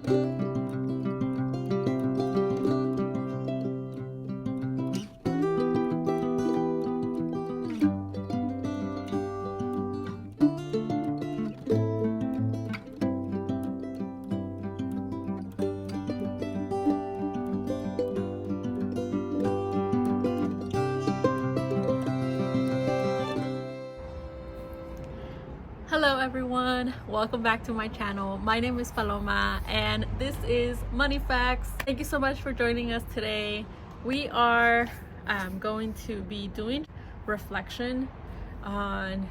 Hello everyone, welcome back to my channel. My name is Paloma and this is Money Facts. Thank you so much for joining us today. We are going to be doing reflection on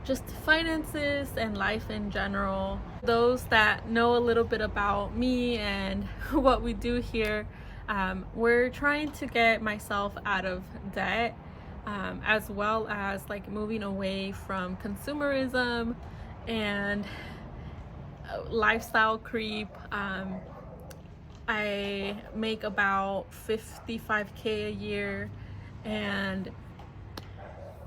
just finances and life in general. Those that know a little bit about me and what we do here, we're trying to get myself out of debt, as well as like moving away from consumerism and lifestyle creep. I make about $55K a year, and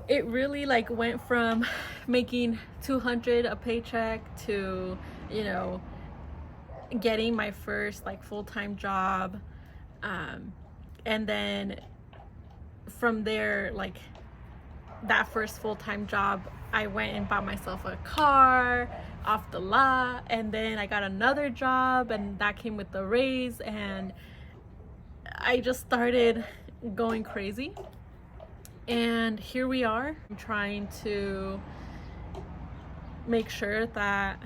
it really like went from making $200 a paycheck to, you know, getting my first like full-time job, and then from there, like that first full-time job, I went and bought myself a car off the lot, and then I got another job and that came with the raise, and I just started going crazy. And here we are. I'm trying to make sure that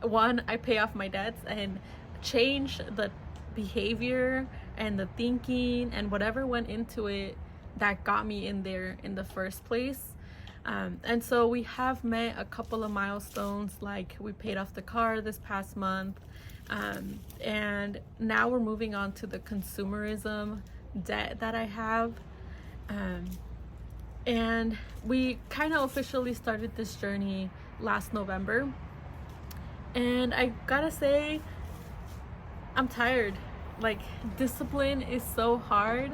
one, I pay off my debts and change the behavior and the thinking and whatever went into it that got me in there in the first place. And so we have met a couple of milestones, like we paid off the car this past month, and now we're moving on to the consumerism debt that I have. And we kind of officially started this journey last November, and I gotta say, I'm tired. Like, discipline is so hard.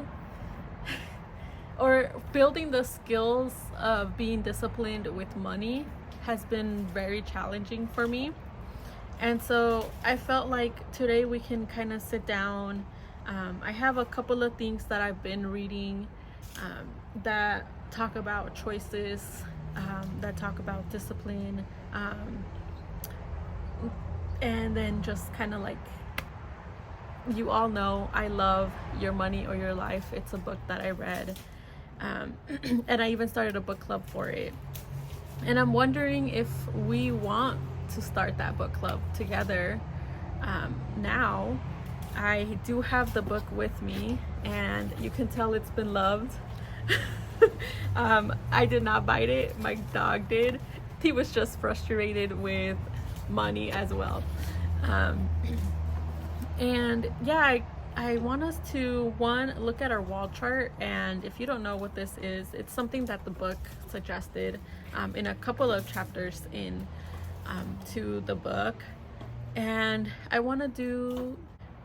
Or building the skills of being disciplined with money has been very challenging for me. And so I felt like today we can kind of sit down. I have a couple of things that I've been reading that talk about choices, that talk about discipline, and then just kind of like, you all know I love Your Money or Your Life. It's a book that I read. And I even started a book club for it. And I'm wondering if we want to start that book club together. Now, I do have the book with me, and you can tell it's been loved. I did not bite it, my dog did. He was just frustrated with money as well. And yeah, I want us to, one, look at our wall chart. And if you don't know what this is, it's something that the book suggested in a couple of chapters in to the book. And I want to do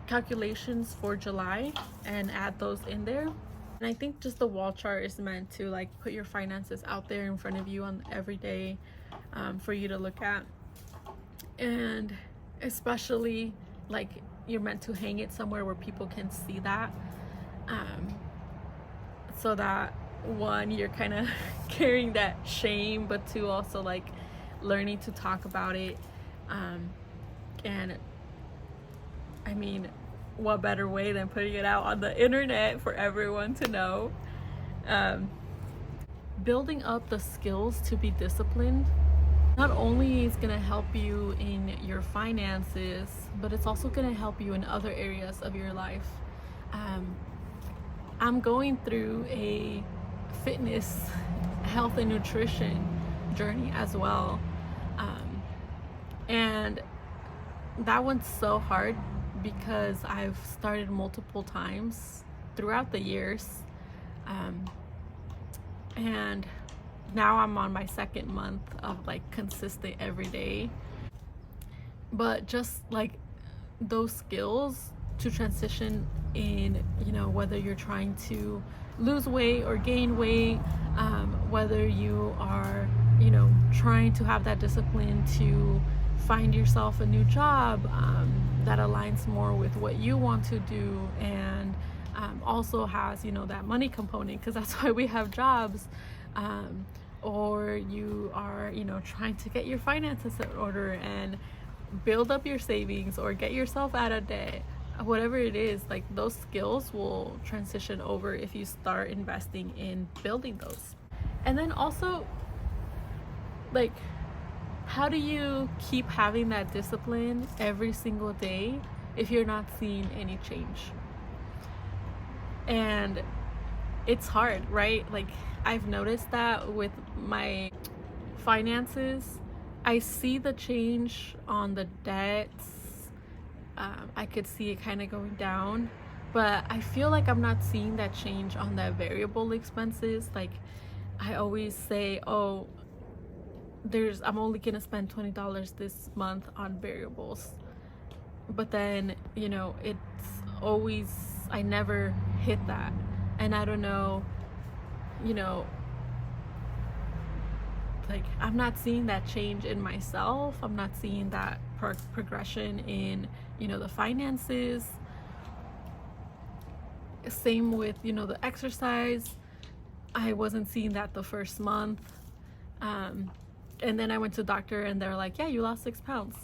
calculations for July and add those in there. And I think just the wall chart is meant to like put your finances out there in front of you on every day, for you to look at. And especially like, you're meant to hang it somewhere where people can see that, so that one, you're kind of carrying that shame, but two, also like learning to talk about it. And I mean, what better way than putting it out on the internet for everyone to know. Building up the skills to be disciplined not only is going to help you in your finances, but it's also going to help you in other areas of your life. I'm going through a fitness, health, and nutrition journey as well. And that one's so hard because I've started multiple times throughout the years. And now I'm on my second month of like consistent every day. But just like those skills to transition in, you know, whether you're trying to lose weight or gain weight, whether you are, you know, trying to have that discipline to find yourself a new job, that aligns more with what you want to do, and also has, you know, that money component, because that's why we have jobs. Or you are, you know, trying to get your finances in order and build up your savings or get yourself out of debt, whatever it is, like those skills will transition over if you start investing in building those. And then also, like, how do you keep having that discipline every single day if you're not seeing any change? And it's hard, right? Like, I've noticed that with my finances, I see the change on the debts. I could see it kind of going down, but I feel like I'm not seeing that change on the variable expenses. Like, I always say, oh, I'm only gonna spend $20 this month on variables, but then, you know, it's always, I never hit that. And I don't know, you know, like, I'm not seeing that change in myself. I'm not seeing that progression in, you know, the finances. Same with, you know, the exercise. I wasn't seeing that the first month. And then I went to the doctor and they're like, yeah, you lost 6 pounds.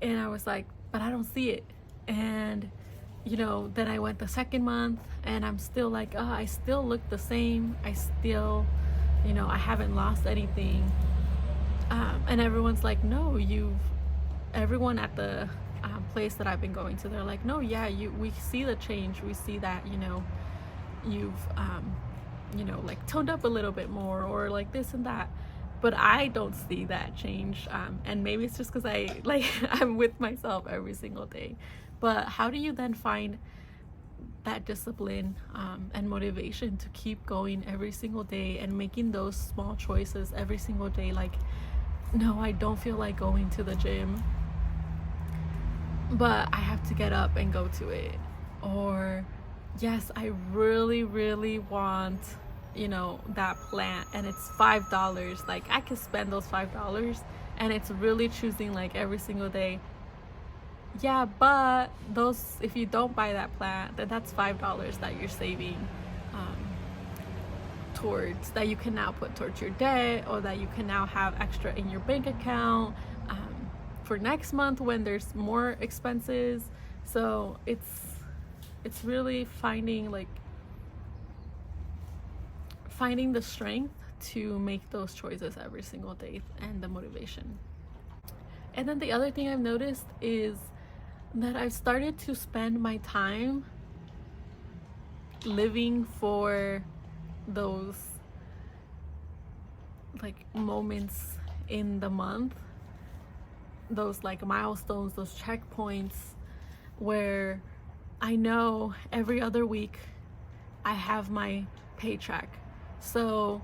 And I was like, but I don't see it. And, you know, then I went the second month and I'm still like, oh, I still look the same. I still, you know, I haven't lost anything. And everyone's like, no, everyone at the place that I've been going to, they're like, no, yeah, we see the change. We see that, you know, you've, you know, like toned up a little bit more or like this and that. But I don't see that change. And maybe it's just because I'm with myself every single day. But how do you then find that discipline and motivation to keep going every single day and making those small choices every single day? Like, no, I don't feel like going to the gym, but I have to get up and go to it. Or, yes, I really, really want, you know, that plant and it's $5. Like, I could spend those $5, and it's really choosing like every single day. Yeah, but those, if you don't buy that plant, then that's $5 that you're saving towards, that you can now put towards your debt, or that you can now have extra in your bank account for next month when there's more expenses. So it's really finding the strength to make those choices every single day, and the motivation. And then the other thing I've noticed is that I've started to spend my time living for those like moments in the month, those like milestones, those checkpoints, where I know every other week I have my paycheck. So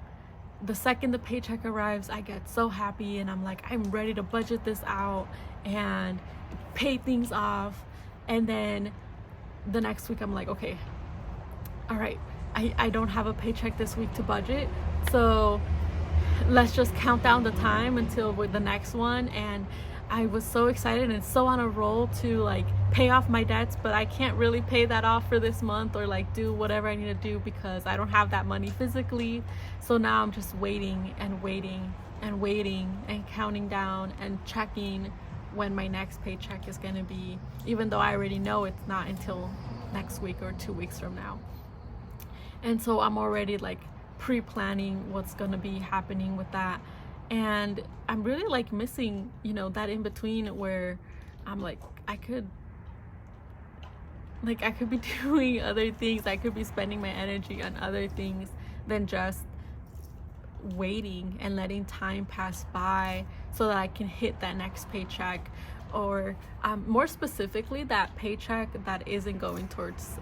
the second the paycheck arrives, I get so happy and I'm like, I'm ready to budget this out and pay things off. And then the next week I'm like, okay, all right, I don't have a paycheck this week to budget, so let's just count down the time until with the next one. And I was so excited and so on a roll to like pay off my debts, but I can't really pay that off for this month or like do whatever I need to do because I don't have that money physically. So now I'm just waiting and waiting and waiting and counting down and checking when my next paycheck is going to be, even though I already know it's not until next week or 2 weeks from now. And so I'm already like pre-planning what's going to be happening with that. And I'm really like missing, you know, that in between where I'm like, I could be doing other things. I could be spending my energy on other things than just waiting and letting time pass by so that I can hit that next paycheck, or more specifically that paycheck that isn't going towards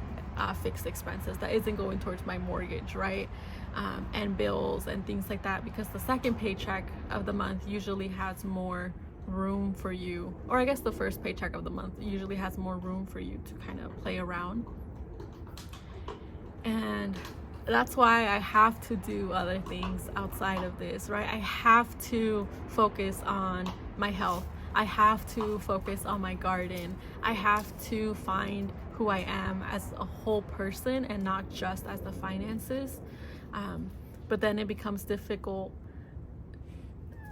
fixed expenses, that isn't going towards my mortgage, right? And bills and things like that, because the second paycheck of the month usually has more room for you, or I guess the first paycheck of the month usually has more room for you to kind of play around. And that's why I have to do other things outside of this, right? I have to focus on my health. I have to focus on my garden. I have to find who I am as a whole person and not just as the finances. But then it becomes difficult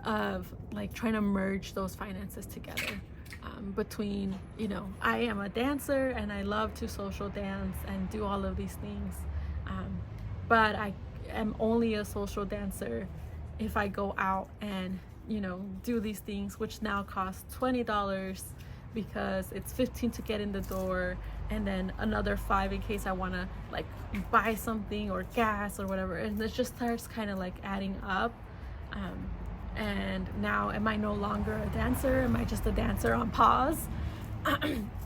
of like trying to merge those finances together. Between, you know, I am a dancer and I love to social dance and do all of these things, but I am only a social dancer if I go out and, you know, do these things, which now cost $20 because it's $15 to get in the door, and then another $5 in case I want to like buy something or gas or whatever, and it just starts kind of like adding up. And now, am I no longer a dancer? Am I just a dancer on pause?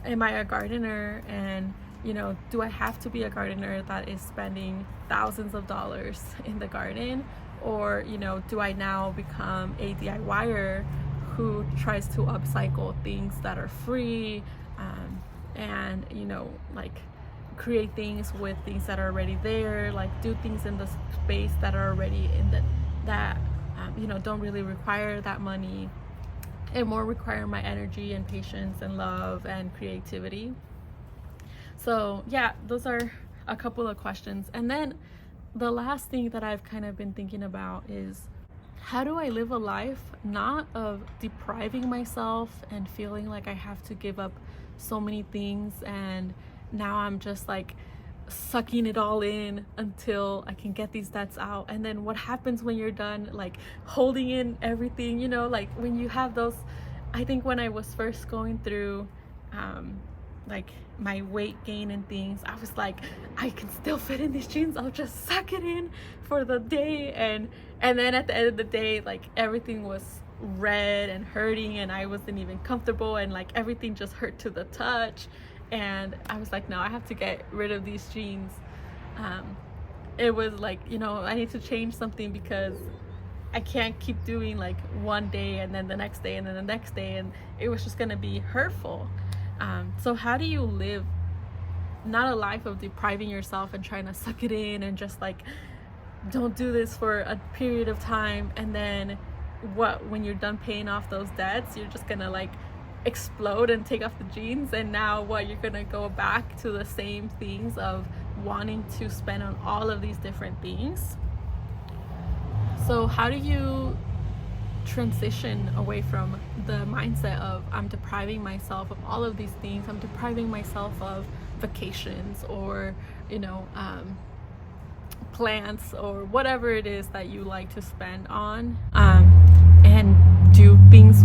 Am I a gardener? And, you know, do I have to be a gardener that is spending thousands of dollars in the garden? Or, you know, do I now become a DIYer who tries to upcycle things that are free, and, you know, like create things with things that are already there, like do things in the space that are already in that you know, don't really require that money and more require my energy and patience and love and creativity. So yeah, those are a couple of questions. And then the last thing that I've kind of been thinking about is, how do I live a life not of depriving myself and feeling like I have to give up so many things, and now I'm just like sucking it all in until I can get these debts out. And then what happens when you're done like holding in everything, you know, like when you have those, I think when I was first going through like my weight gain and things, I was like, I can still fit in these jeans, I'll just suck it in for the day, and then at the end of the day, like everything was red and hurting and I wasn't even comfortable, and like everything just hurt to the touch. And I was like, no, I have to get rid of these jeans. It was like, you know, I need to change something because I can't keep doing like one day and then the next day and then the next day, and it was just gonna be hurtful. So how do you live not a life of depriving yourself and trying to suck it in and just like don't do this for a period of time, and then when you're done paying off those debts, you're just gonna like explode and take off the jeans, and now you're gonna go back to the same things of wanting to spend on all of these different things. So how do you transition away from the mindset of I'm depriving myself of all of these things, I'm depriving myself of vacations or, you know, plants or whatever it is that you like to spend on, and do things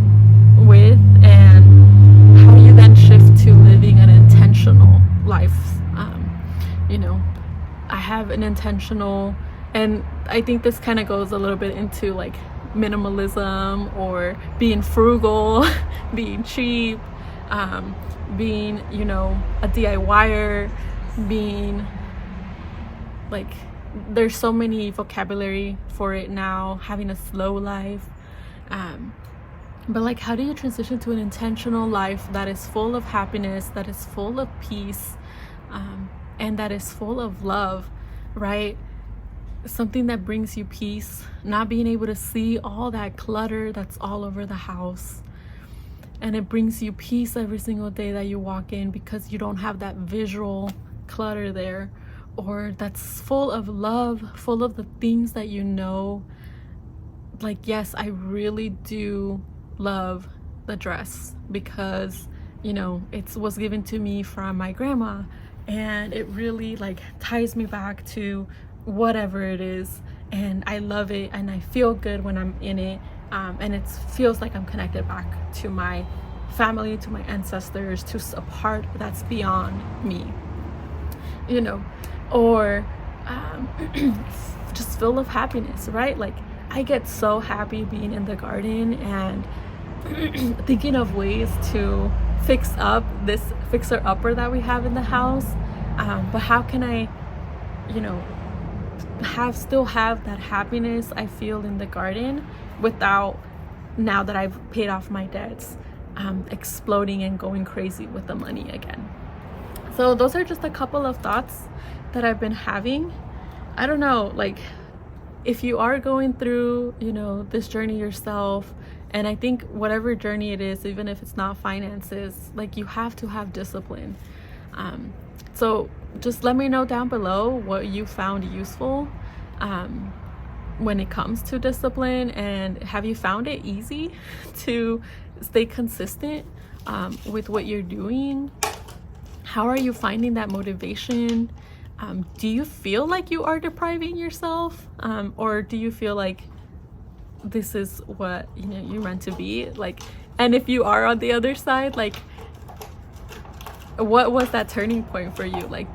with, and how do you then shift to living an intentional life? You know, I have an intentional, and I think this kind of goes a little bit into like minimalism or being frugal, being cheap, being, you know, a DIYer, being like, there's so many vocabulary for it now, having a slow life. But like, how do you transition to an intentional life that is full of happiness, that is full of peace, and that is full of love, right? Something that brings you peace, not being able to see all that clutter that's all over the house. And it brings you peace every single day that you walk in because you don't have that visual clutter there, or that's full of love, full of the things that you know. Like, yes, I really do love the dress because, you know, it was given to me from my grandma, and it really like ties me back to whatever it is, and I love it and I feel good when I'm in it, and it feels like I'm connected back to my family, to my ancestors, to a part that's beyond me, you know, or just full of happiness, right? Like, I get so happy being in the garden and thinking of ways to fix up this fixer-upper that we have in the house, but how can I, you know, still have that happiness I feel in the garden without, now that I've paid off my debts, exploding and going crazy with the money again. So those are just a couple of thoughts that I've been having. I don't know, like, if you are going through, you know, this journey yourself And I think whatever journey it is, even if it's not finances, like you have to have discipline. So just let me know down below what you found useful when it comes to discipline, and have you found it easy to stay consistent with what you're doing? How are you finding that motivation? Do you feel like you are depriving yourself, or do you feel like this is what you're meant to be? Like, and if you are on the other side, like, what was that turning point for you? Like,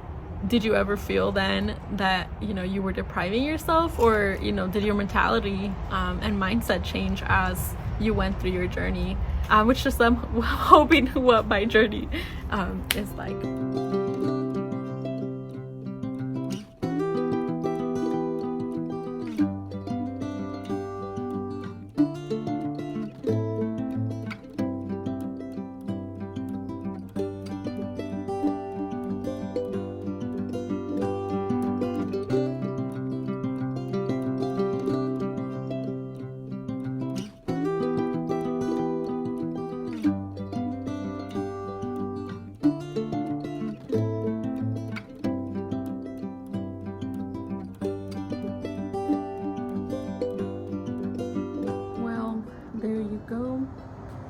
did you ever feel then that you were depriving yourself, or did your mentality and mindset change as you went through your journey? Which just I'm hoping what my journey is like.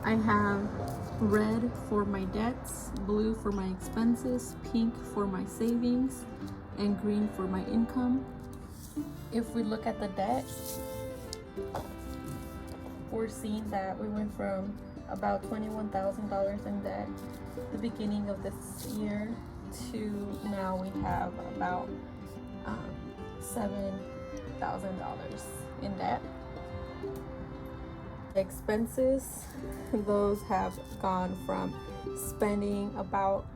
I have red for my debts, blue for my expenses, pink for my savings, and green for my income. If we look at the debt, we're seeing that we went from about $21,000 in debt at the beginning of this year to now we have about $7,000 in debt. Expenses, those have gone from spending about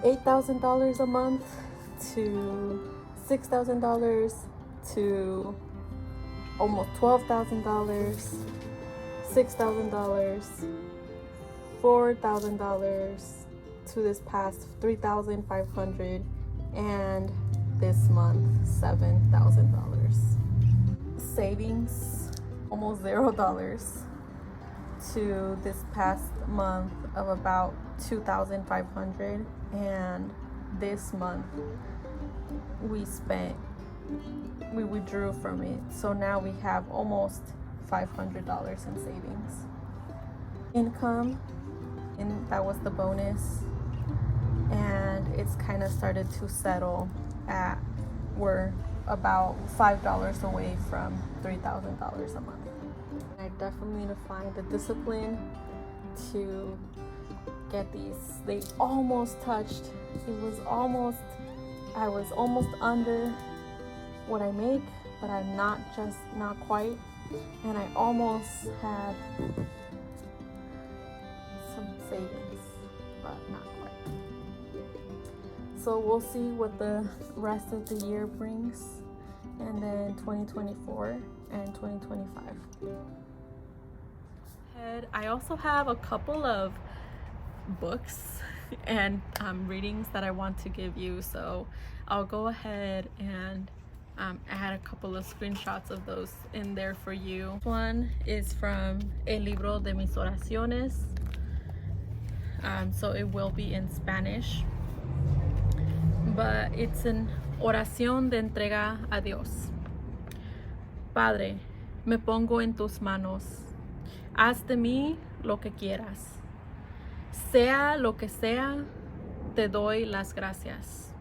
$8,000 a month to $6,000 to almost $12,000, $6,000, $4,000 to this past $3,500, and this month $7,000. Savings, almost $0 to this past month of about $2,500, and this month we withdrew from it, so now we have almost $500 in savings. Income, and that was the bonus, and it's kind of started to settle at, we're about $5 away from $3,000 a month. I definitely need to find the discipline to get these. They almost touched. I was almost under what I make, but I'm not quite. And I almost had some savings, but not quite. So we'll see what the rest of the year brings, and then 2024 and 2025. I also have a couple of books and readings that I want to give you, so I'll go ahead and add a couple of screenshots of those in there for you. This one is from El Libro de Mis Oraciones, so it will be in Spanish, but it's an oración de entrega a Dios. Padre, me pongo en tus manos. Haz de mí lo que quieras. Sea lo que sea, te doy las gracias.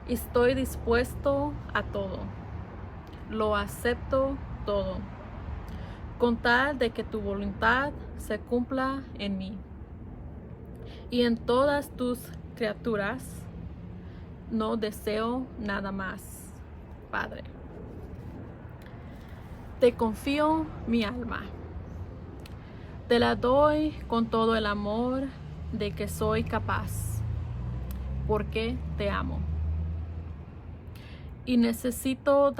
Estoy dispuesto a todo. Lo acepto todo. Con tal de que tu voluntad se cumpla en mí y en todas tus criaturas. No deseo nada más, Padre. Te confío mi alma. Te la doy con todo el amor de que soy capaz, porque te amo. Y necesito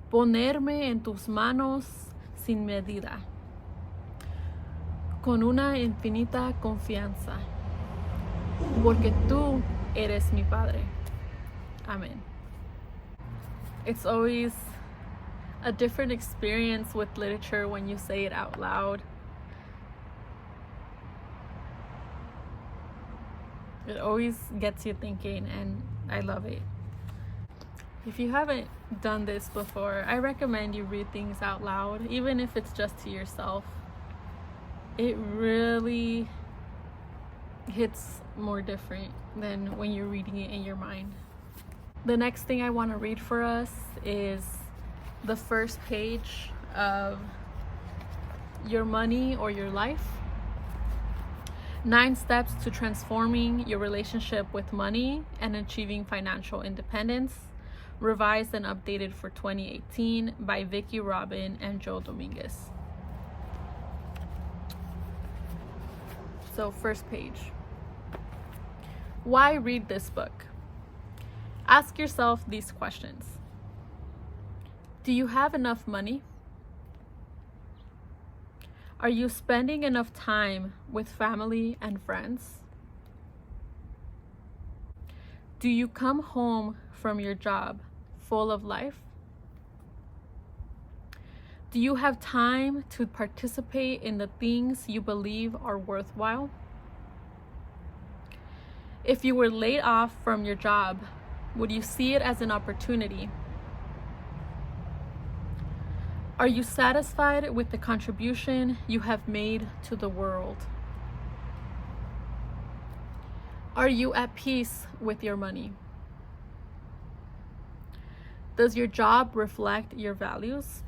ponerme en tus manos sin medida, con una infinita confianza, porque tú eres mi Padre. Amén. It's always a different experience with literature when you say it out loud. It always gets you thinking, and I love it. If you haven't done this before, I recommend you read things out loud, even if it's just to yourself. It really hits more different than when you're reading it in your mind. The next thing I want to read for us is the first page of Your Money or Your Life. 9 steps to transforming your relationship with money and achieving financial independence. Revised and updated for 2018 by Vicki Robin and Joe Dominguez. So, first page. Why read this book? Ask yourself these questions. Do you have enough money? Are you spending enough time with family and friends? Do you come home from your job full of life? Do you have time to participate in the things you believe are worthwhile? If you were laid off from your job, would you see it as an opportunity? Are you satisfied with the contribution you have made to the world? Are you at peace with your money? Does your job reflect your values?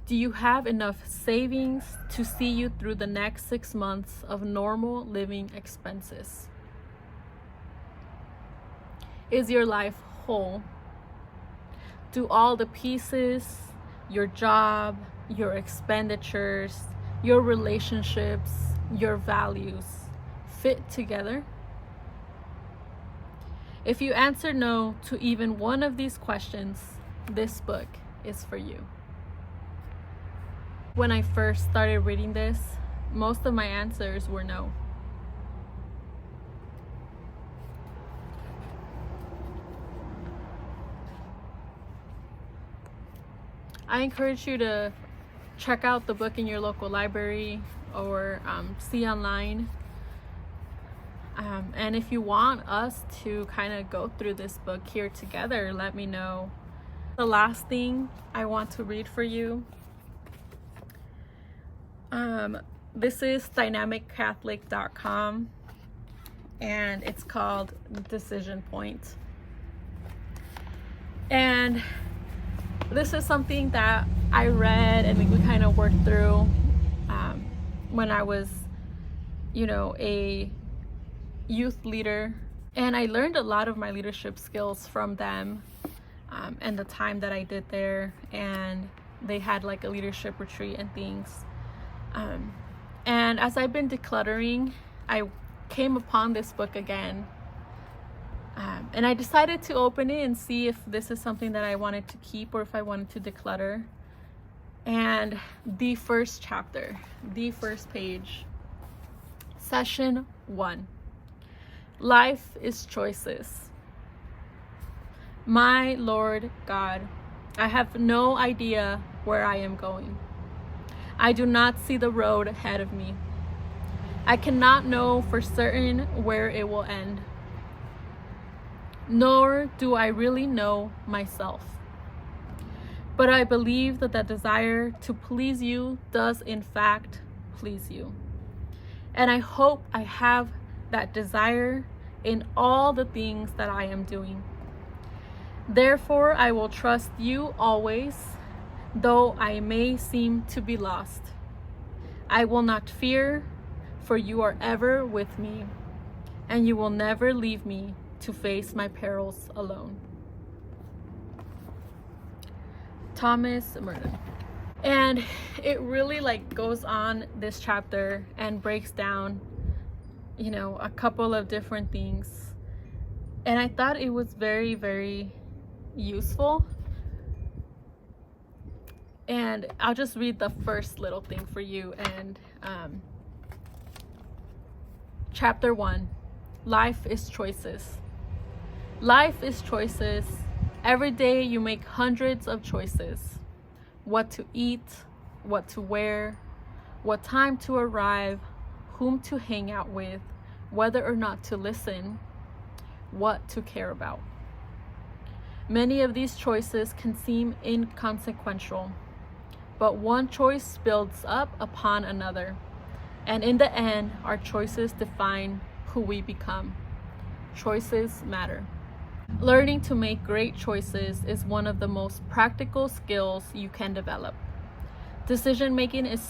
Do you have enough savings to see you through the next 6 months of normal living expenses? Is your life whole? Do all the pieces, your job, your expenditures, your relationships, your values, fit together? If you answer no to even one of these questions, this book is for you. When I first started reading this, most of my answers were no. I encourage you to check out the book in your local library or see online. And if you want us to kind of go through this book here together, let me know. The last thing I want to read for you, this is dynamiccatholic.com, and it's called Decision Point. And this is something that I read and we kind of worked through when I was, a youth leader. And I learned a lot of my leadership skills from them and the time that I did there. And they had like a leadership retreat and things. And as I've been decluttering, I came upon this book again. And I decided to open it and see if this is something that I wanted to keep or if I wanted to declutter. And the first chapter, the first page, session 1. Life is choices. My Lord God, I have no idea where I am going. I do not see the road ahead of me. I cannot know for certain where it will end. Nor do I really know myself. But I believe that the desire to please you does in fact please you. And I hope I have that desire in all the things that I am doing. Therefore, I will trust you always, though I may seem to be lost. I will not fear, for you are ever with me, and you will never leave me to face my perils alone. Thomas Merton. And it really goes on this chapter and breaks down, a couple of different things. And I thought it was very, very useful. And I'll just read the first little thing for you. And chapter 1, Life is choices. Life is choices, Every day you make hundreds of choices: what to eat, what to wear, what time to arrive, whom to hang out with, whether or not to listen, what to care about. Many of these choices can seem inconsequential, but one choice builds up upon another, and in the end, our choices define who we become. Choices matter. Learning to make great choices is one of the most practical skills you can develop. Decision making is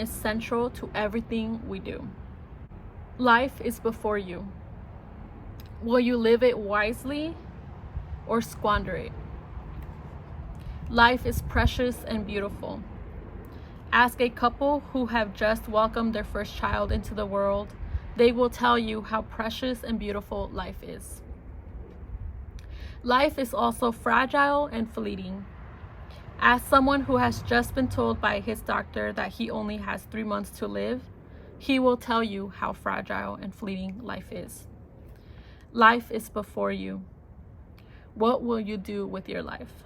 central to everything we do. Life is before you. Will you live it wisely or squander it? Life is precious and beautiful. Ask a couple who have just welcomed their first child into the world. They will tell you how precious and beautiful life is. Life is also fragile and fleeting. Ask someone who has just been told by his doctor that he only has 3 months to live. He will tell you how fragile and fleeting life is. Life is before you. What will you do with your life?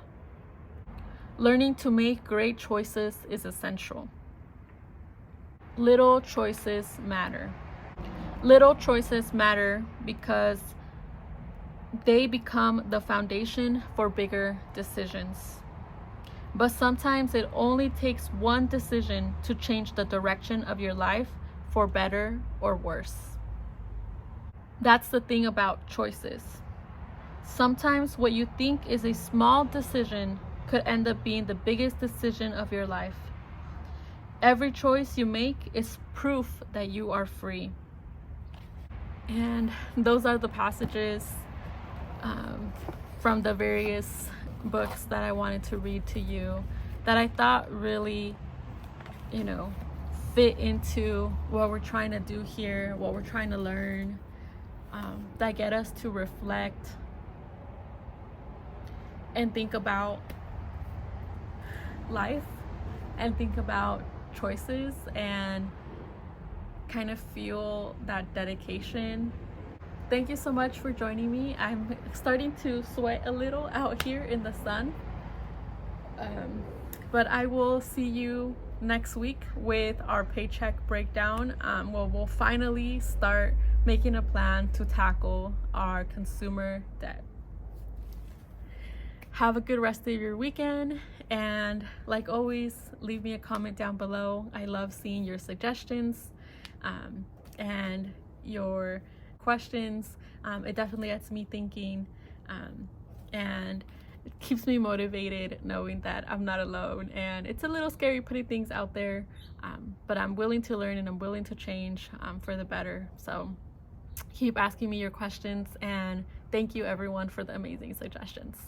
Learning to make great choices is essential. Little choices matter. Little choices matter because they become the foundation for bigger decisions. But sometimes it only takes one decision to change the direction of your life for better or worse. That's the thing about choices. Sometimes what you think is a small decision could end up being the biggest decision of your life. Every choice you make is proof that you are free. And those are the passages from the various books that I wanted to read to you that I thought really, fit into what we're trying to do here, what we're trying to learn, that get us to reflect and think about life and think about choices and kind of feel that dedication. Thank you so much for joining me. I'm starting to sweat a little out here in the sun. But I will see you next week with our paycheck breakdown. We'll finally start making a plan to tackle our consumer debt. Have a good rest of your weekend, and like always, leave me a comment down below. I love seeing your suggestions and your questions. It definitely gets me thinking, and it keeps me motivated knowing that I'm not alone. And it's a little scary putting things out there, but I'm willing to learn and I'm willing to change for the better. So keep asking me your questions, and thank you everyone for the amazing suggestions.